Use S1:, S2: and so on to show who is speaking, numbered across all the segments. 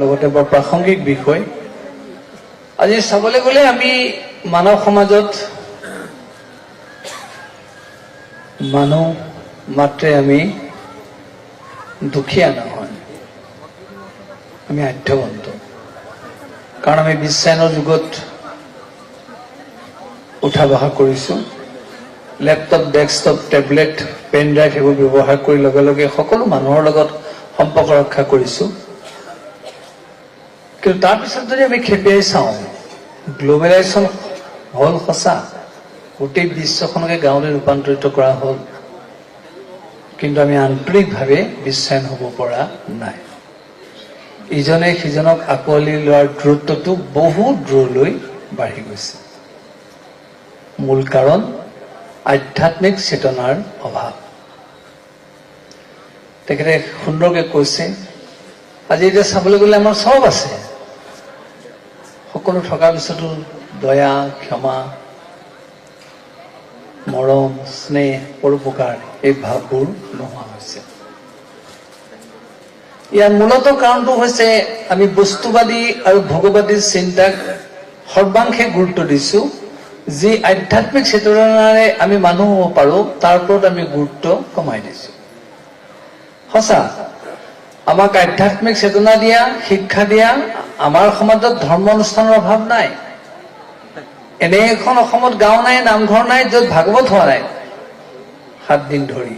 S1: লগতে বৰ প্ৰাসংগিক বিষয়। আজি চাবলৈ গ'লে আমি মানৱ সমাজত মানুহ মাত্ৰে আমি দুখীয়া নহয়, আমি আধ্যবন্ত। কাৰণ আমি বিশ্বায়নৰ যুগত উঠা বহা কৰিছোঁ। Laptop, desktop, tablet, pen drive এইবোৰ ব্যৱহাৰ কৰি লগে লগে সকলো মানুহৰ লগত সম্পৰ্ক ৰক্ষা কৰিছোঁ। কিন্তু তাৰপিছত যদি আমি খেপিয়াই চাওঁ, গ্ল'বেলাইজেশ্যন হ'ল সঁচা, গোটেই বিশ্বখনকে গাঁৱলৈ ৰূপান্তৰিত কৰা হ'ল, কিন্তু আমি আন্তৰিকভাৱে বিশ্বায়ন হ'ব পৰা নাই। ইজনে সিজনক আঁকোৱালি লোৱাৰ দূৰত্বটো বহুত দূৰলৈ বাঢ়ি গৈছে। মূল কাৰণ আধ্যাত্মিক চেতনাৰ অভাৱ। তেখেতে সুন্দৰকৈ কৈছে, আজি এতিয়া চাবলৈ গ'লে আমাৰ চব আছে, সকলো থকাৰ পিছতো দয়া, ক্ষমা, মৰম, স্নেহ, পৰোপকাৰ এই ভাৱবোৰ নোহোৱা হৈছে। ইয়াৰ মূলত কাৰণটো হৈছে আমি বস্তুবাদী আৰু ভোগবাদী চিন্তাক সৰ্বাংশে গুৰুত্ব দিছোঁ। যি আধ্যাত্মিক চেতনাৰে আমি মানুহ হ'ব পাৰোঁ তাৰ ওপৰত আমি গুৰুত্ব কমাই দিছোঁ। সঁচা, আমাক আধ্যাত্মিক চেতনা দিয়া, শিক্ষা দিয়া আমাৰ সমাজত ধৰ্ম অনুষ্ঠানৰ অভাৱ নাই। এনে এখন অসমত গাঁও নাই, নামঘৰ নাই য'ত ভাগৱত হোৱা নাই 7 দিন ধৰি।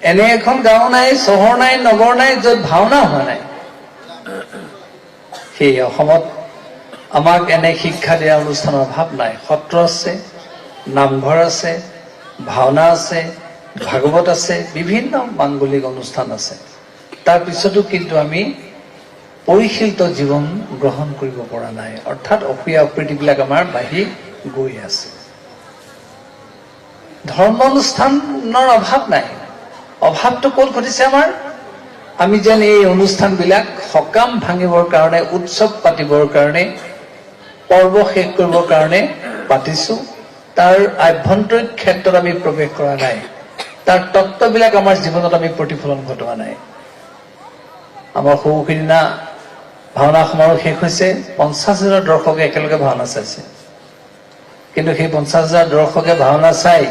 S1: এনে এখন গাঁও নাই, চহৰ নাই, নগৰ নাই য'ত ভাওনা হোৱা নাই। সেই অসমত আমাক এনে শিক্ষা দিয়া অনুষ্ঠানৰ অভাৱ নাই। সত্ৰ আছে, নামঘৰ আছে, ভাওনা আছে, ভাগৱত আছে, বিভিন্ন মাংগলিক অনুষ্ঠান আছে। তাৰপিছতো কিন্তু আমি পৰিশীলিত জীৱন গ্ৰহণ কৰিব পৰা নাই। অৰ্থাৎ অসূয়া অপ্ৰীতিবিলাক আমাৰ বাঢ়ি গৈ আছে। ধৰ্ম অনুষ্ঠানৰ অভাৱ নাই। অভাৱটো ক'ত ঘটিছে আমাৰ? আমি যেন এই অনুষ্ঠানবিলাক সকাম ভাঙিবৰ কাৰণে, উৎসৱ পাতিবৰ কাৰণে, পৰ্ব শেষ কৰিবৰ কাৰণে পাতিছোঁ। তাৰ আভ্যন্তৰীণ ক্ষেত্ৰত আমি প্ৰৱেশ কৰা নাই। তাৰ তত্ত্ববিলাক আমাৰ জীৱনত আমি প্ৰতিফলন ঘটোৱা নাই। আমাৰ সৌ সিদিনা ভাওনা সমাৰোহ শেষ হৈছে, 50,000 দৰ্শকে একেলগে ভাওনা চাইছে। কিন্তু সেই 50,000 দৰ্শকে ভাওনা চাই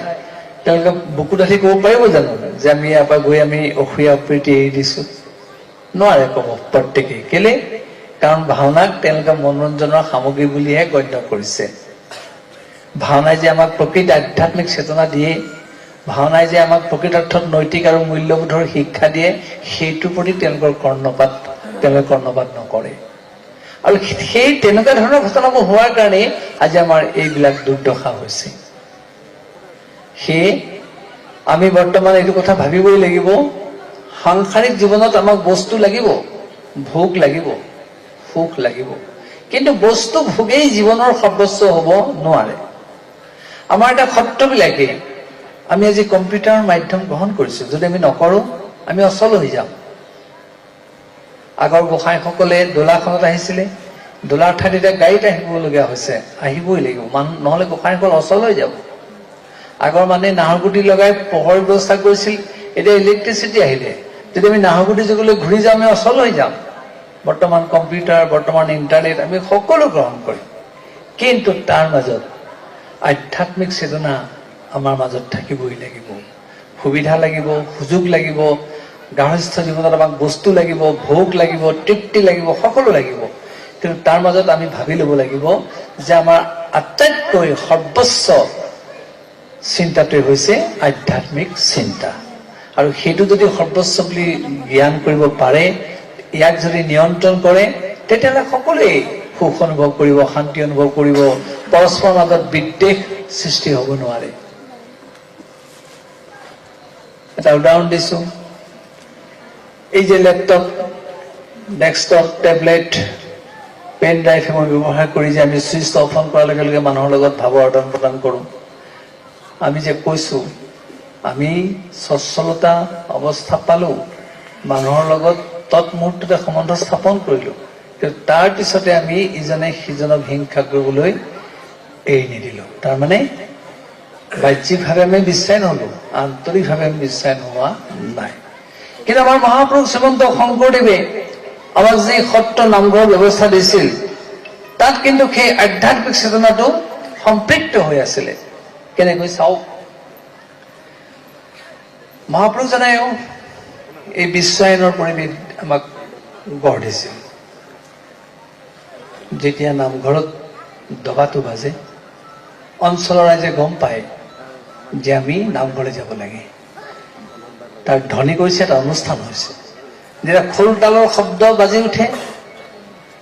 S1: তেওঁলোকে বুকু ডাঠি ক'ব পাৰিব জানো যে আমি ইয়াৰ পৰা গৈ আমি অসূয়া অপ্ৰীতি এৰি দিছোঁ? নোৱাৰে ক'ব প্ৰত্যেকেই। কেলে? কাৰণ ভাওনাক তেওঁলোকে মনোৰঞ্জনৰ সামগ্ৰী বুলিহে গণ্য কৰিছে। ভাওনাই যে আমাক প্ৰকৃত আধ্যাত্মিক চেতনা দিয়ে, ভাওনাই যে আমাক প্ৰকৃতাৰ্থত নৈতিক আৰু মূল্যবোধৰ শিক্ষা দিয়ে, সেইটোৰ প্ৰতি তেওঁলোকে কৰ্ণপাত নকৰে। আৰু সেই তেনেকুৱা ধৰণৰ ঘটনাবোৰ হোৱাৰ কাৰণে আজি আমাৰ এইবিলাক দুৰ্দশা হৈছে। সেয়ে আমি বৰ্তমান এইটো কথা ভাবিবই লাগিব, সাংসাৰিক জীৱনত আমাক বস্তু লাগিব, ভোগ লাগিব, সুখ লাগিব, কিন্তু বস্তু ভোগেই জীৱনৰ সৰ্বস্ব হ'ব নোৱাৰে। আমাৰ এটা সত্ৰবিলাকে, আমি আজি কম্পিউটাৰৰ মাধ্যম গ্ৰহণ কৰিছোঁ, যদি আমি নকৰোঁ আমি অচল হৈ যাম। আগৰ গোসাঁইসকলে দোলাখনত আহিছিলে, দোলাৰ ঠাইত এতিয়া গাড়ীত আহিবলগীয়া হৈছে, আহিবই লাগিব, নহ'লে গোসাঁইসকল অচল হৈ যাব। আগৰ মানুহে নাহৰগুটি লগাই পোহৰ ব্যৱস্থা কৰিছিল, এতিয়া ইলেক্ট্ৰিচিটি আহিলে, যদি আমি নাহৰগুটি যুগলৈ ঘূৰি যাওঁ আমি অচল হৈ যাম। বৰ্তমান কম্পিউটাৰ, বৰ্তমান ইণ্টাৰনেট আমি সকলো গ্ৰহণ কৰিম, কিন্তু তাৰ মাজত আধ্যাত্মিক চেতনা আমাৰ মাজত থাকিবই লাগিব। সুবিধা লাগিব, সুযোগ লাগিব, গাৰ্হস্থ্য জীৱনত আমাক বস্তু লাগিব, ভোগ লাগিব, তৃপ্তি লাগিব, সকলো লাগিব, কিন্তু তাৰ মাজত আমি ভাবি ল'ব লাগিব যে আমাৰ আটাইতকৈ সৰ্বোচ্চ চিন্তাটোৱে হৈছে আধ্যাত্মিক চিন্তা। আৰু সেইটো যদি সৰ্বোচ্চ বুলি জ্ঞান কৰিব পাৰে, ইয়াক যদি নিয়ন্ত্ৰণ কৰে, তেতিয়াহ'লে সকলোৱেই সুখ অনুভৱ কৰিব, শান্তি অনুভৱ কৰিব, পৰস্পৰৰ মাজত বিদ্বেষ সৃষ্টি হ'ব নোৱাৰে। এটা উদাহৰণ দিছোঁ, এই যে laptop, desktop, tablet, pen drive এইবোৰ ব্যৱহাৰ কৰি যে আমি ছুইচ অফ অন কৰাৰ লগে লগে মানুহৰ লগত ভাৱৰ আদান প্ৰদান কৰোঁ। আমি যে কৈছোঁ আমি স্বচ্ছলতা অৱস্থা পালোঁ, মানুহৰ লগত তৎমুহূৰ্ততে সম্বন্ধ স্থাপন কৰিলোঁ, কিন্তু তাৰপিছতে আমি ইজনে সিজনক হিংসা কৰিবলৈ এৰি নিদিলোঁ। তাৰমানে বাহ্যিকভাৱে আমি বিশ্বায়ন হ'লোঁ, আন্তৰিকভাৱে আমি বিশ্বায়ন হোৱা নাই। কিন্তু আমাৰ মহাপুৰুষ শ্ৰীমন্ত শংকৰদেৱে আমাক যি সত্ৰ নামঘৰৰ ব্যৱস্থা দিছিল তাত কিন্তু সেই আধ্যাত্মিক চেতনাটো সম্পৃক্ত হৈ আছিলে। কেনেকৈ চাওক, মহাপুৰুষজনাইও এই বিশ্বায়নৰ পৰিৱেশ আমাক গঢ় দিছিল। যেতিয়া নামঘৰত দবাটো বাজে, অঞ্চলৰ ৰাইজে গম পায় যে আমি নামঘৰলৈ যাব লাগে। তাৰ ধ্বনি কৰিছে, এটা অনুষ্ঠান হৈছে। যেতিয়া খোল তালৰ শব্দ বাজি উঠে,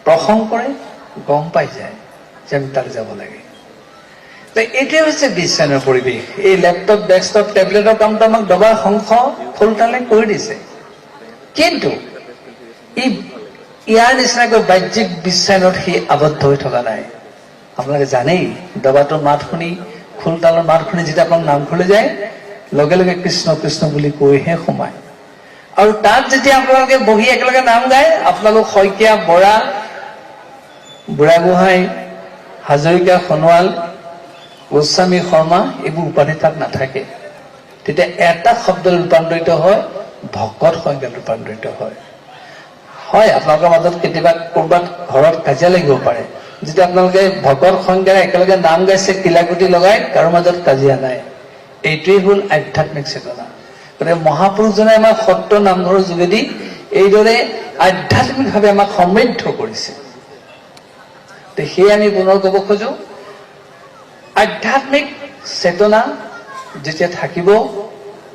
S1: প্ৰসংগ কৰে, গম পাই যায় যে আমি তালৈ যাব লাগে। এইটোৱে হৈছে বিশ্বায়নৰ পৰিৱেশ। এই লেপটপ, ডেস্কটপ, টেবলেটৰ কামটো আমাক দবা, শংখ, খোল তালে কৰি দিছে। কিন্তু ইয়াৰ নিচিনাকৈ বাহ্যিক বিশ্বায়নত সি আবদ্ধ হৈ থকা নাই। আপোনালোকে জানেই, দবাটোৰ মাত শুনি, খোল তালৰ মাত শুনি যেতিয়া আপোনাক নামঘৰলৈ যায়, লগে লগে কৃষ্ণ কৃষ্ণ বুলি কৈহে সোমায়। আৰু তাত যেতিয়া আপোনালোকে বহি একেলগে নাম গায়, আপোনালোক শইকীয়া, বৰা, বুঢ়াগোহাঁই, হাজৰিকা, সোণোৱাল, গোস্বামী, শৰ্মা এইবোৰ উপাধি তাত নাথাকে। তেতিয়া এটা শব্দত ৰূপান্তৰিত হয়, ভকত সংজ্ঞাত ৰূপান্তৰিত হয়। হয়, আপোনালোকৰ মাজত কেতিয়াবা ক'ৰবাত ঘৰত কাজিয়া লাগিব পাৰে। যেতিয়া আপোনালোকে ভকত সংজ্ঞাৰে একেলগে নাম গাইছে, কিলাকুটি লগাই, কাৰো মাজত কাজিয়া নাই। এইটোৱেই হ'ল আধ্যাত্মিক চেতনা। গতিকে মহাপুৰুষজনে আমাক সত্ৰ নামঘৰৰ যোগেদি এইদৰে আধ্যাত্মিকভাৱে আমাক সমৃদ্ধ কৰিছে। সেয়ে আমি পুনৰ ক'ব খোজো, আধ্যাত্মিক চেতনা যেতিয়া থাকিব,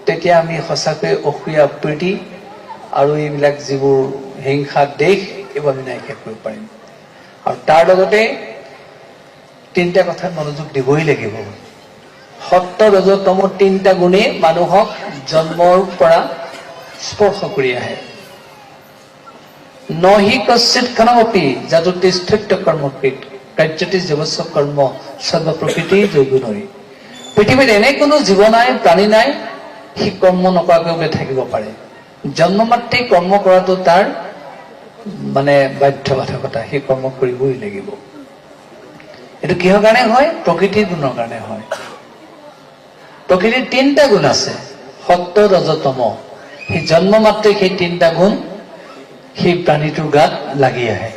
S1: তেতিয়া আমি সঁচাকৈ অসূয়া প্ৰীতি আৰু এইবিলাক যিবোৰ হিংসা দেশ, এইবোৰ আমি নাইকিয়া কৰিব পাৰিম। আৰু তাৰ লগতে তিনিটা কথাত মনোযোগ দিবই লাগিব। সত্য, ৰজ, তম তিনিটা গুণে মানুহক জন্মৰ পৰা স্পৰ্শ কৰি আহে। নহি কশ্চিৎ ক্ষণমপি যাদু তিষ্ঠত্য কৰ্মকৃত কাৰ্যতি জীৱস্ব কৰ্ম সৰ্ব প্ৰকৃতি যোগুণই। পৃথিৱীত এনে কোনো জীৱ নাই, প্ৰাণী নাই, সি কৰ্ম নকৰাকৈ থাকিব পাৰে। জন্ম মাত্ৰেই কৰ্ম কৰাটো তাৰ বাধ্যবাধকতা, সেই কৰ্ম কৰিবই লাগিব। এইটো কিহৰ কাৰণে হয়? প্ৰকৃতিৰ গুণৰ কাৰণে হয়। প্ৰকৃতিৰ তিনিটা গুণ আছে, সত্য, ৰজ, তম। সেই জন্ম মাত্ৰে সেই তিনিটা গুণ সেই প্ৰাণীটোৰ গাত লাগি আহে।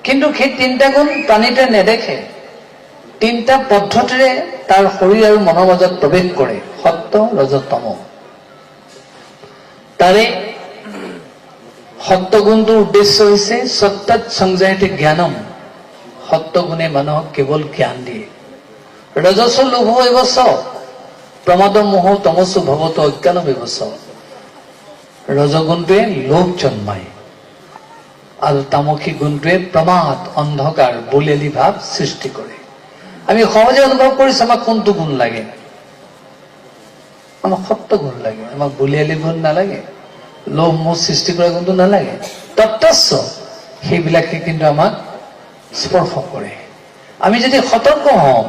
S1: কিন্তু সেই তিনিটা গুণ প্ৰাণীটোৱে নেদেখে। তিনিটা পদ্ধতিৰে তাৰ শৰীৰ আৰু মনৰ মাজত প্ৰৱেশ কৰে, সত্য, ৰজ, তম। তাৰে সত্য গুণটোৰ উদ্দেশ্য হৈছে সত্যাত সংজায়তে জ্ঞানম। সত্য গুণে মানুহক কেৱল জ্ঞান দিয়ে। ৰজস লোভ এবচ প্ৰমাদ মোহ তমসু ভৱত অজ্ঞান ব্যৱচ। ৰজগুণটোৱে লোভ জন্মায় আৰু তামসিক গুণটোৱে প্ৰমাদ, অন্ধকাৰ, বলিয়ালি ভাৱ সৃষ্টি কৰে। আমি সহজে অনুভৱ কৰিছো আমাক কোনটো গুণ লাগে। আমাক সত্য গুণ লাগে, আমাক বলিয়ালি গুণ নালাগে, লোভ মোহ সৃষ্টি কৰা গুণটো নালাগে। তত্ত্বস্য সেইবিলাকে কিন্তু আমাক স্পৰ্শ কৰে। আমি যদি সতৰ্ক হওঁ,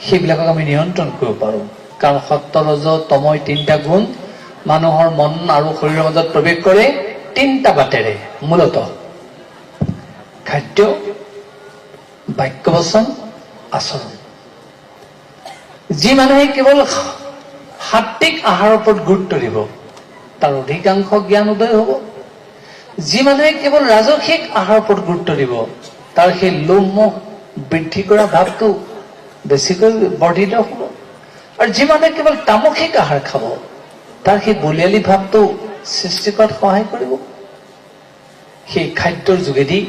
S1: সেইবিলাকক আমি নিয়ন্ত্ৰণ কৰিব পাৰোঁ। কাৰণ সত্য, ৰজ, তম তিনিটা গুণ মানুহৰ মন আৰু শৰীৰৰ মাজত প্ৰৱেশ কৰে তিনিটা বাটেৰে। মূলতঃ খাদ্য, বাক্যবচন, আচৰণ। যি মানুহে কেৱল সাত্বিক আহাৰৰ ওপৰত গুৰুত্ব দিব, তাৰ অধিকাংশ জ্ঞান উদয় হ'ব। যি মানুহে কেৱল ৰাজসিক আহাৰৰ ওপৰত গুৰুত্ব দিব, তাৰ সেই লোভ মোহ বৃদ্ধি কৰা ভাৱটো বেছিকৈ বৰ্ধিত হ'ব। আৰু যি মানুহে কেৱল তামসিক আহাৰ খাব, তাৰ সেই বলিয়ালি ভাৱটো সৃষ্টি কৰাত সহায় কৰিব। সেই খাদ্যৰ যোগেদি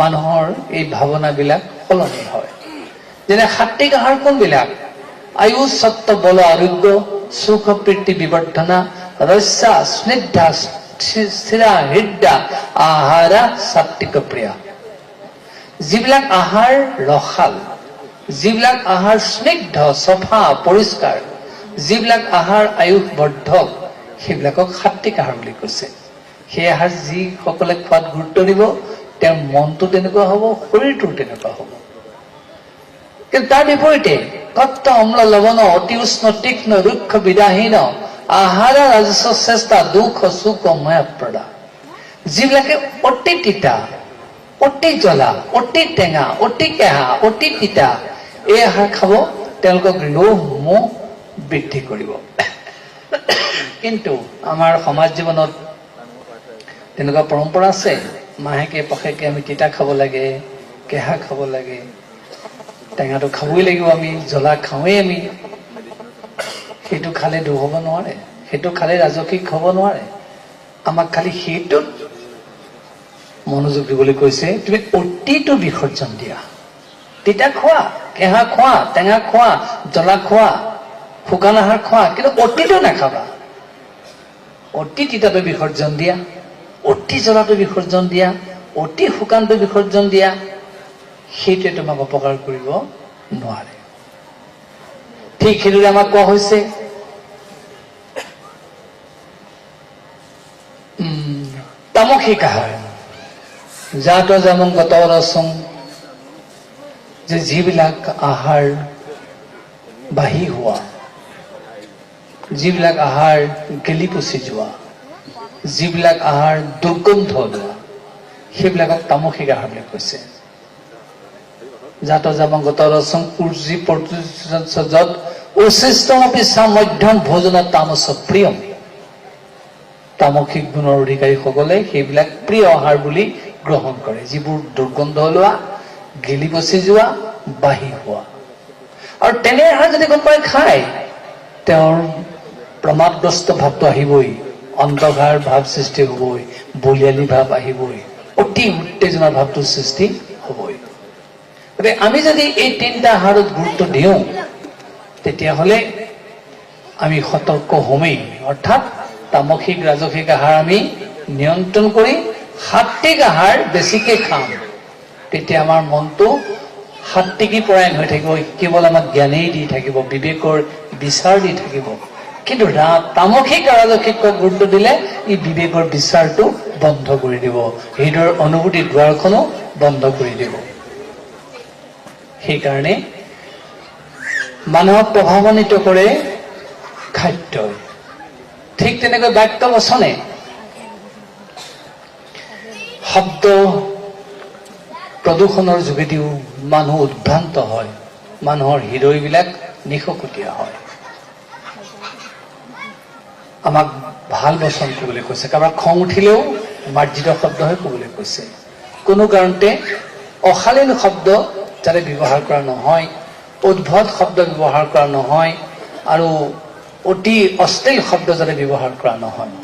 S1: মানুহৰ এই ভাৱনাবিলাক সলনি হয়। যেনে সাত্বিক আহাৰ কোনবিলাক? আয়ুষ, সত্য, বল, আৰোগ্য, সুখ, প্ৰীতি, বিবৰ্ধনা, ৰস্যা, স্নিগ্ধা, স্থিৰা, হৃদা, আহাৰা, সাত্বিক প্ৰিয়া। যিবিলাক আহাৰ ৰসাল, যিবিলাক আহাৰ স্নিগ্ধ, চফা, পৰিষ্কাৰ, যিবিলাক আহাৰ আয়ুষ বৰ্ধক, সেইবিলাকক সাত্বিক আহাৰ বুলি কৈছে। সেই আহাৰ যিসকলে খোৱাত গুৰুত্ব দিব, তেওঁৰ মনটো তেনেকুৱা হ'ব, শৰীৰটো তেনেকুৱা হ'ব। কিন্তু তাৰ বিপৰীতে কত্ত, অম্ল, লৱণ, অতি উষ্ণ, তীক্ষ্ণ, ৰুক্ষ, বিদাহীন আহাৰ, ৰাজস্ব, চেষ্টা, দুখ, সুখ, ময়াপ্ৰদা। যিবিলাকে অতি তিতা, অতি জ্বলা, অতি টেঙা, অতি কেঁহা, অতি তিতা, এই আহাৰ খাব, তেওঁলোকক লোভ মোহ বৃদ্ধি কৰিব। কিন্তু আমাৰ সমাজ জীৱনত তেনেকুৱা পৰম্পৰা আছে। মাহেকে পষেকে আমি তিতা খাব লাগে, কেহা খাব লাগে, টেঙাটো খাবই লাগিব, আমি জ্বলা খাওঁৱেই আমি। সেইটো খালে দুখ হ'ব নোৱাৰে, সেইটো খালে ৰাজসিক হ'ব নোৱাৰে। আমাক খালি সেইটোত মনোযোগ দিবলৈ কৈছে, তুমি অতিটো বিসৰ্জন দিয়া। তিতা খোৱা, কেহা খোৱা, টেঙা খোৱা, জ্বলা খোৱা, শুকান আহাৰ খোৱা, কিন্তু অতিটো নাখাবা। অতি তিতাটো বিসৰ্জন দিয়া, অতি জ্বলাটো বিসৰ্জন দিয়া, অতি শুকানটো বিসৰ্জন দিয়া। সেইটোৱে তোমাক অপকাৰ কৰিব নোৱাৰে। ঠিক সেইদৰে আমাক কোৱা হৈছে তামসিক আহাৰ, জাত জামং গত ৰসং, যে যিবিলাক আহাৰ বাঢ়ি হোৱা, যিবিলাক আহাৰ গেলি পচি যোৱা, যিবিলাক আহাৰ দুৰ্গন্ধ লোৱা, সেইবিলাকক তামসিক আহাৰ বুলি কৈছে। জাত জামং গত ৰসং পূৰ্জি যত উচিষ্টমপি চা মধ্যম ভোজন তামস প্ৰিয়ম। তামসিক গুণৰ অধিকাৰীসকলে সেইবিলাক প্ৰিয় আহাৰ বুলি গ্ৰহণ কৰে, যিবোৰ দুৰ্গন্ধ লোৱা, গেলি পচি যোৱা, বাঢ়ি হোৱা। আৰু তেনে আহাৰ যদি কোনোবাই খায়, তেওঁৰ প্ৰমাদগ্ৰস্ত ভাৱটো আহিবই, অন্ধকাৰ ভাৱ সৃষ্টি হ'বই, বলিয়ালি ভাৱ আহিবই, অতি উত্তেজনাৰ ভাৱটোৰ সৃষ্টি হ'বই। গতিকে আমি যদি এই তিনিটা আহাৰত গুৰুত্ব দিওঁ, তেতিয়াহ'লে আমি সতৰ্ক হমেই। অৰ্থাৎ তামসিক ৰাজসিক আহাৰ আমি নিয়ন্ত্ৰণ কৰি সাত্বিক আহাৰ বেছিকে খাম, তেতিয়া আমাৰ মনটো সাত্বিকী পৰায়ণ হৈ থাকিব, কেৱল আমাক জ্ঞানেই দি থাকিব, বিবেকৰ বিচাৰ দি থাকিব। কিন্তু তামসিক ৰাজসিকক গুৰুত্ব দিলে ই বিবেকৰ বিচাৰটো বন্ধ কৰি দিব, হৃদয়ৰ অনুভূতিৰ দুৱাৰখনো বন্ধ কৰি দিব। সেইকাৰণে মানুহক প্ৰভাৱান্বিত কৰে খাদ্যই। ঠিক তেনেকৈ বাক্য বচনে, শব্দ প্ৰদূষণৰ যোগেদিও মানুহ উদ্ভ্ৰান্ত হয়, মানুহৰ হৃদয়বিলাক নিশকতীয়া হয়। আমাক ভাল বচন ক'বলৈ কৈছে, কাৰোবাৰ খং উঠিলেও মাৰ্জিত শব্দহে ক'বলৈ কৈছে। কোনো কাৰণতে অশালীন শব্দ যাতে ব্যৱহাৰ কৰা নহয়, উদ্ভট শব্দ ব্যৱহাৰ কৰা নহয়, আৰু অতি অশ্লীল শব্দ যাতে ব্যৱহাৰ কৰা নহয়।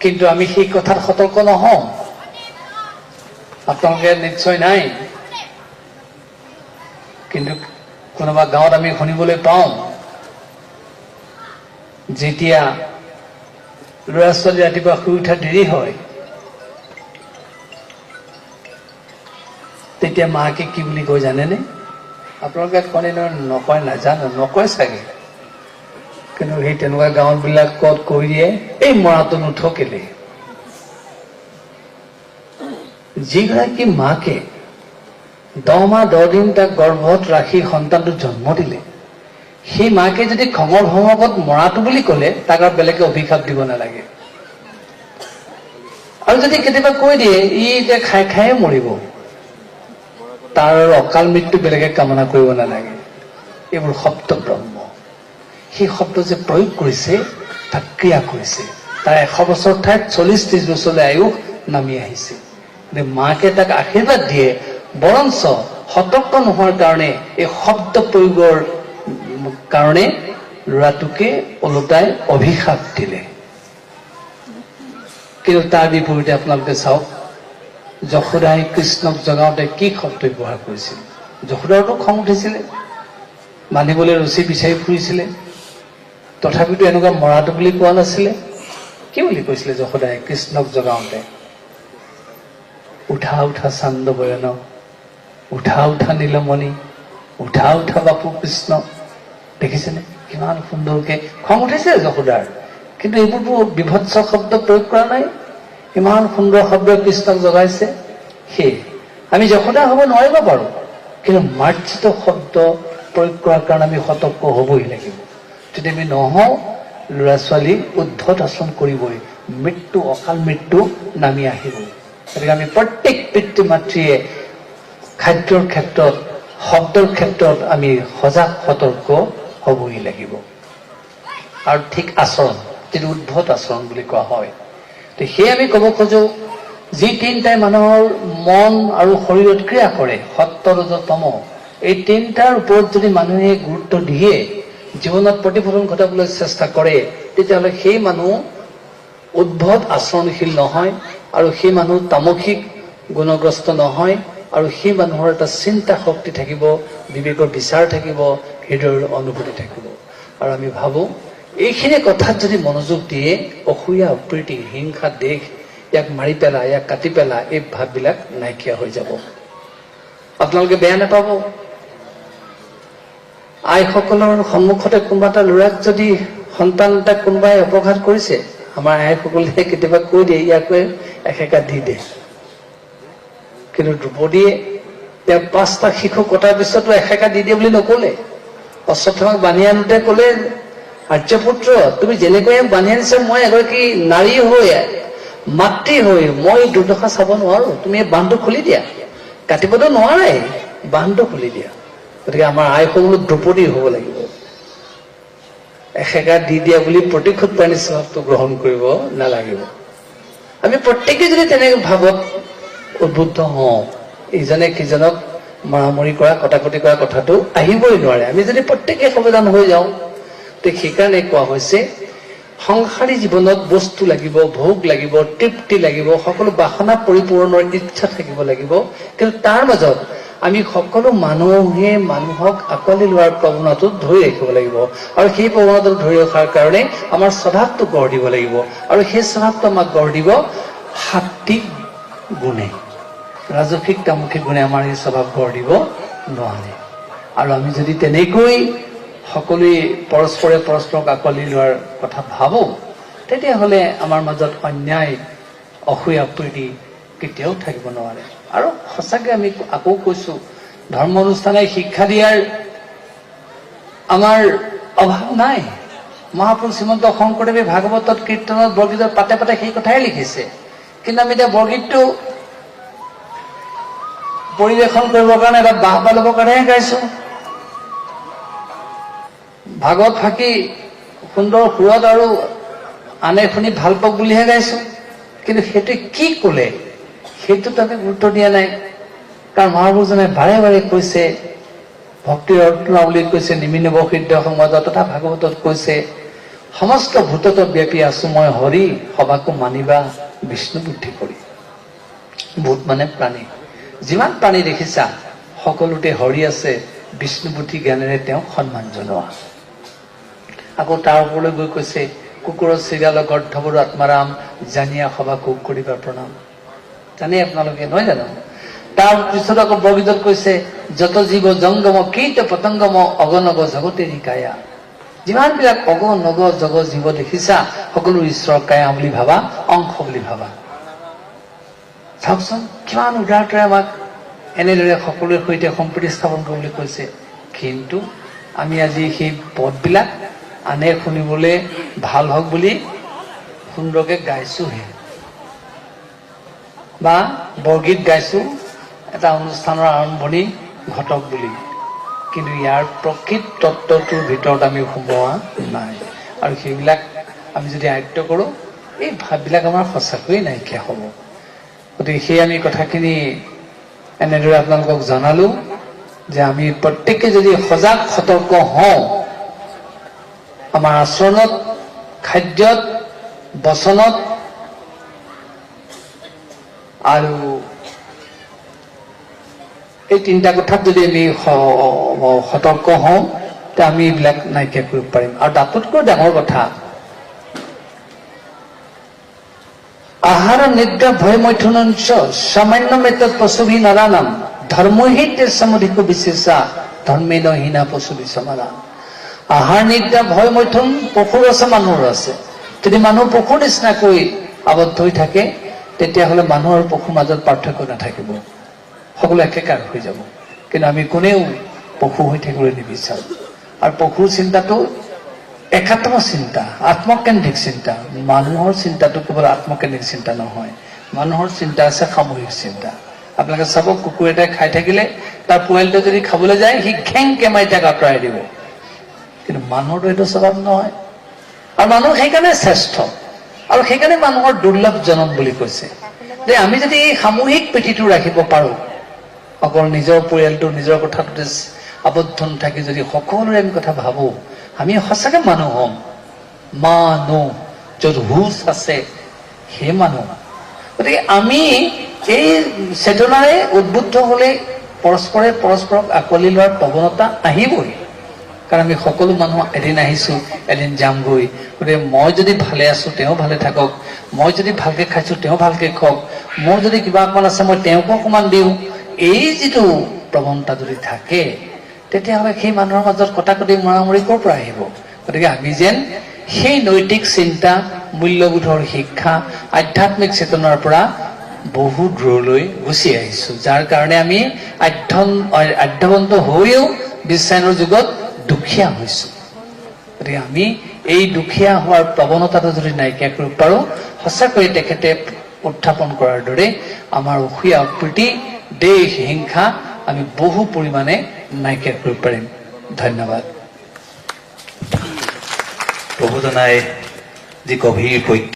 S1: কিন্তু আমি সেই কথাত সতৰ্ক নহওঁ। আপোনালোকে নিশ্চয় নাই, কিন্তু কোনোবা গাঁৱত আমি শুনিবলৈ পাওঁ, যেতিয়া ল'ৰা ছোৱালী ৰাতিপুৱা শুই উঠা দেৰি হয়, তেতিয়া মাকে কি বুলি কয় জানেনে? আপোনালোকে কয় নকয় নাজানো, নকয় চাগে, কিন্তু সেই তেনেকুৱা গাঁৱবিলাকত কৈ দিয়ে, এই মৰাটো নুঠকিলে। যিগৰাকী মাকে 10 মাহ 10 দিন তাক গৰ্ভত ৰাখি সন্তানটো জন্ম দিলে, সেই মাকে যদি খঙৰ ভঙকত মৰাটো বুলি ক'লে, তাক আৰু বেলেগে অভিশাপ দিব নালাগে। আৰু যদি কেতিয়াবা কৈ দিয়ে ই এতিয়া খাই খায়ে মৰিব, তাৰ অকাল মৃত্যু বেলেগে কামনা কৰিব নালাগে। এইবোৰ শব্দ ব্ৰহ্ম। সেই শব্দ যে প্ৰয়োগ কৰিছে, তাক ক্ৰিয়া কৰিছে, তাৰ 100 বছৰ ঠাইত 40-30 বছৰলৈ আয়ুস নামি আহিছে। মাকে তাক আশীৰ্বাদ দিয়ে, বৰঞ্চ সতৰ্ক নোহোৱাৰ কাৰণে, এই শব্দ প্ৰয়োগৰ কাৰণে ল'ৰাটোকে ওলোটাই অভিশাপ দিলে। কিন্তু তাৰ বিপৰীতে আপোনালোকে চাওক, যশোদাই কৃষ্ণক জগাওঁতে কি শব্দ ব্যৱহাৰ কৰিছিল? যশোদাৰতো খং উঠিছিলে, মানিবলৈ ৰুচি বিচাৰি ফুৰিছিলে, তথাপিতো এনেকুৱা মৰাটো বুলি কোৱা নাছিলে। কি বুলি কৈছিলে যশোদাই কৃষ্ণক জগাওঁতে? উঠা উঠা চান্দ বয়ন, উঠা উঠা নীলমণি, উঠা উঠা বাপু কৃষ্ণ। দেখিছেনে কিমান সুন্দৰকে খং উঠিছে যশোদাৰ, কিন্তু এইবোৰতো বিভৎস শব্দ প্ৰয়োগ কৰা নাই, ইমান সুন্দৰ শব্দ কৃষ্ণক জগাইছে। সেয়ে আমি যশোদা হ'ব নোৱাৰিব পাৰোঁ, কিন্তু মাৰ্জিত শব্দ প্ৰয়োগ কৰাৰ কাৰণে আমি সতৰ্ক হ'বই লাগিব। যদি আমি নহওঁ, ল'ৰা ছোৱালী উদ্ধত আচৰণ কৰিবই, মৃত্যু, অকাল মৃত্যু নামি আহিবই। গতিকে আমি প্ৰত্যেক পিতৃ মাতৃয়ে খাদ্যৰ ক্ষেত্ৰত, শব্দৰ ক্ষেত্ৰত আমি সজাগ সতৰ্ক হ'বই লাগিব। আৰু ঠিক আচৰণ, যিটো উদ্ভট আচৰণ বুলি কোৱা হয়। সেই আমি ক'ব খোজো যি তিনিটাই মানুহৰ মন আৰু শৰীৰত ক্ৰিয়া কৰে, সত্য ৰজ তম, এই তিনিটাৰ ওপৰত যদি মানুহে গুৰুত্ব দিয়ে জীৱনত প্ৰতিফলন ঘটাবলৈ চেষ্টা কৰে, তেতিয়াহ'লে সেই মানুহ উদ্ভট আচৰণশীল নহয় আৰু সেই মানুহ তামসিক গুণগ্ৰস্ত নহয়, আৰু সেই মানুহৰ এটা চিন্তা শক্তি থাকিব, বিবেকৰ বিচাৰ থাকিব, হৃদয়ৰ অনুভূতি থাকিব। আৰু আমি ভাবোঁ এইখিনি কথাত যদি মনোযোগ দিয়ে, অসূয়া অপ্ৰীতি হিংসা দেশ ইয়াক মাৰি পেলা, ইয়াক কাটি পেলা, এই ভাৱবিলাক নাইকিয়া হৈ যাব। আপোনালোকে বেয়া নাপাব, আইসকলৰ সন্মুখতে কোনোবা এটা ল'ৰাক যদি সন্তান এটাক কোনোবাই অপঘাত কৰিছে, আমাৰ আইসকলে কেতিয়াবা কৈ দিয়ে ইয়াকে এসেকা দি দে। কিন্তু দ্ৰৌপদীয়ে তেওঁ 5টা শিশু কটাৰ পিছতো এসেকা দি দিয়ে বুলি নকলে। অশ্বত্থামাক বান্ধি আনোতে কলে, আৰ্যপুত্ৰ তুমি যেনেকৈ বান্ধি আনিছা, মই এগৰাকী নাৰী হৈ মাতৃ হৈ মই দুৰ্দশা চাব নোৱাৰো, তুমি এই বান্ধটো খুলি দিয়া। কাটিবতো নোৱাৰাই, বান্ধটো খুলি দিয়া। গতিকে আমাৰ আইসকলো দ্ৰৌপদী হ'ব লাগিব। এসেকা দি দিয়া বুলি প্ৰতিশোধ প্ৰাণী স্বভাৱটো গ্ৰহণ কৰিব নালাগিব। আমি প্ৰত্যেকে যদি তেনেকে ভাৱত উদ্বুদ্ধ হওঁ, ইজনে সিজনক মৰামৰি কৰা, কটাকটি কৰা কথাটো আহিবই নোৱাৰে। আমি যদি প্ৰত্যেকে সাৱধান হৈ যাওঁ, তে সেইকাৰণে কোৱা হৈছে সংসাৰী জীৱনত বস্তু লাগিব, ভোগ লাগিব, তৃপ্তি লাগিব, সকলো বাসনা পৰিপূৰণৰ ইচ্ছা থাকিব লাগিব। কিন্তু তাৰ মাজত আমি সকলো মানুহে মানুহক আঁকোৱালি লোৱাৰ প্ৰৱণতাটো ধৰি ৰাখিব লাগিব। আৰু সেই প্ৰৱণতাটো ধৰি ৰখাৰ কাৰণে আমাৰ স্বভাৱটো গঢ় দিব লাগিব। আৰু সেই স্বভাৱটো আমাক গঢ় দিব সাত্বিক গুণে। ৰাজসিক তামসিক গুণে আমাৰ এই স্বভাৱ গঢ় দিব নোৱাৰে। আৰু আমি যদি তেনেকৈ সকলোৱে পৰস্পৰে পৰস্পৰক আঁকোৱালি লোৱাৰ কথা ভাবোঁ, তেতিয়াহ'লে আমাৰ মাজত অন্যায় অসূয়া প্ৰীতি কেতিয়াও থাকিব নোৱাৰে। আৰু সঁচাকৈ আমি আকৌ কৈছো, ধৰ্ম অনুষ্ঠানে শিক্ষা দিয়াৰ আমাৰ অভাৱ নাই। মহাপুৰুষ শ্ৰীমন্ত শংকৰদেৱে ভাগৱতত, কীৰ্তনত, বৰগীতত পাতে পাতে সেই কথাই লিখিছে। কিন্তু আমি এতিয়া বৰগীতটো পৰিৱেশন কৰিবৰ কাৰণে, এটা বাহবা ল'বৰ কাৰণেহে গাইছো। ভাগৱত ফাঁকি সুন্দৰ সুৰত আৰু আনে শুনি ভাল পাওক বুলিহে গাইছো। কিন্তু সেইটো কি ক'লে সেইটোত আমি গুৰুত্ব দিয়া নাই। কাৰণ মহাপুৰুষজনে বাৰে বাৰে কৈছে, ভক্তিৰ ৰত্নাৱলীত কৈছে, নিমিনব সিদ্ধ সমাজত তথা ভাগৱতত কৈছে, সমস্ত ভূতত ব্যাপী আছো মই হৰি, সবাকো মানিবা বিষ্ণু বুদ্ধি কৰি। ভূত মানে প্ৰাণী, যিমান প্ৰাণী দেখিছা সকলোতে হৰি আছে, বিষ্ণু বুদ্ধি জ্ঞানেৰে তেওঁক সন্মান জনোৱা। আকৌ তাৰ ওপৰলৈ গৈ কৈছে, কুকুৰৰ চিগাল গৰ্ধৱৰ আত্মাৰাম, জানিয়া সভা কুক কৰিবা প্ৰণাম। জানে আপোনালোকে, নহয় জানো? তাৰ পিছত আকৌ বৰগীতত কৈছে, যত জীৱ জংগম কীট পতংগম অগনগ জগতে কায়া। যিমানবিলাক অগনগ জগ জীৱ দেখিছা সকলো ঈশ্বৰৰ কায়া বুলি ভাবা, অংশ বুলি ভাবা। চাওকচোন কিমান উদাৰতাৰে আমাক এনেদৰে সকলোৰে সৈতে সম্প্ৰীতি স্থাপন কৰিবলৈ কৈছে। কিন্তু আমি আজি সেই পদবিলাক আনে শুনিবলৈ ভাল হওক বুলি সুন্দৰকে গাইছোহে, বা বৰগীত গাইছো এটা অনুষ্ঠানৰ আৰম্ভণি ঘটক বুলি। কিন্তু ইয়াৰ প্ৰকৃত তত্ত্বটোৰ ভিতৰত আমি সোমোৱা নাই। আৰু সেইবিলাক আমি যদি আয়ত্ব কৰোঁ, এই ভাৱবিলাক আমাৰ সঁচাকৈয়ে নাইকিয়া হ'ব। গতিকে সেই আমি কথাখিনি এনেদৰে আপোনালোকক জনালো যে আমি প্ৰত্যেকে যদি সজাগ সতৰ্ক হওঁ, আমাৰ আচৰণত, খাদ্যত, বচনত আৰু এই তিনিটা কথাত যদি আমি সতৰ্ক হওঁ, তে আমি এইবিলাক নাইকিয়া কৰিব পাৰিম। আৰু তাতোতকৈ ডাঙৰ কথা, আহাৰ নিদ্ৰা ভয় মৈথুনঞ্চ সামান্য মেতত পশুভি নাৰানাম ধৰ্মহিত সমধিক বিশেষা ধৰ্মেন হীনা পশুভি সমাৰা। আহাৰ নিদ্ৰা ভয় মৈথুন পশুৰ আছে, মানুহৰ আছে। যদি মানুহ পশুৰ নিচিনাকৈ আবদ্ধ হৈ থাকে, তেতিয়াহ'লে মানুহ আৰু পশুৰ মাজত পাৰ্থক্য নাথাকিব, সকলো একেকাৰ হৈ যাব। কিন্তু আমি কোনেও পশু হৈ থাকিবলৈ নিবিচাৰোঁ। আৰু পশুৰ চিন্তাটো একাত্ম চিন্তা, আত্মকেন্দ্ৰিক চিন্তা। মানুহৰ চিন্তাটো কেৱল আত্মকেন্দ্ৰিক চিন্তা নহয়, মানুহৰ চিন্তা আছে সামূহিক চিন্তা। আপোনালোকে চাব, কুকুৰ এটাই খাই থাকিলে তাৰ পোৱালিটোৱে যদি খাবলৈ যায়, সি ঘেংকে মাৰি তাক আঁতৰাই দিব। কিন্তু মানুহৰটো এইটো স্বভাৱ নহয়। আৰু মানুহ সেইকাৰণে শ্ৰেষ্ঠ আৰু সেইকাৰণে মানুহৰ দুৰ্লভ জনম বুলি কৈছে যে আমি যদি এই সামূহিক প্ৰীতিটো ৰাখিব পাৰোঁ অকল নিজৰ পৰিয়ালটো নিজৰ কথাটোতে আবদ্ধ নাথাকি যদি সকলোৰে আমি কথা ভাবোঁ আমি সঁচাকৈ মানুহ হ'ম মানুহ য'ত হুচ আছে সেই মানুহ গতিকে আমি এই চেতনাৰে উদ্বুদ্ধ হ'লে পৰস্পৰে পৰস্পৰক আঁকোৱালি লোৱাৰ প্ৰৱণতা আহিবই কাৰণ আমি সকলো মানুহ এদিন আহিছোঁ এদিন যামগৈ গতিকে মই যদি ভালে আছোঁ তেওঁ ভালে থাকক মই যদি ভালকৈ খাইছোঁ তেওঁ ভালকৈ খাওক মোৰ যদি কিবা অকণমান আছে মই তেওঁকো অকণমান দিওঁ এই যিটো প্ৰৱণতা যদি থাকে তেতিয়াহ'লে সেই মানুহৰ মাজত কটাকটি মৰামৰি ক'ৰ পৰা আহিব গতিকে আমি যেন সেই নৈতিক চিন্তা মূল্যবোধৰ শিক্ষা আধ্যাত্মিক চেতনাৰ পৰা বহু দূৰলৈ গুচি আহিছোঁ যাৰ কাৰণে আমি আধ্যবন্ত হৈও বিশ্বায়নৰ যুগত দুখীয়া হৈছোঁ গতিকে আমি এই দুখীয়া হোৱাৰ প্ৰৱণতাটো যদি নাইকিয়া কৰিব পাৰোঁ সঁচাকৈ তেখেতে উত্থাপন কৰাৰ দৰে আমাৰ অসূয়া প্ৰীতি দেশ হিংসা আমি বহু পৰিমাণে নাইকিয়া কৰিব পাৰিম ধন্যবাদ
S2: প্ৰভুজনাই যি গভীৰ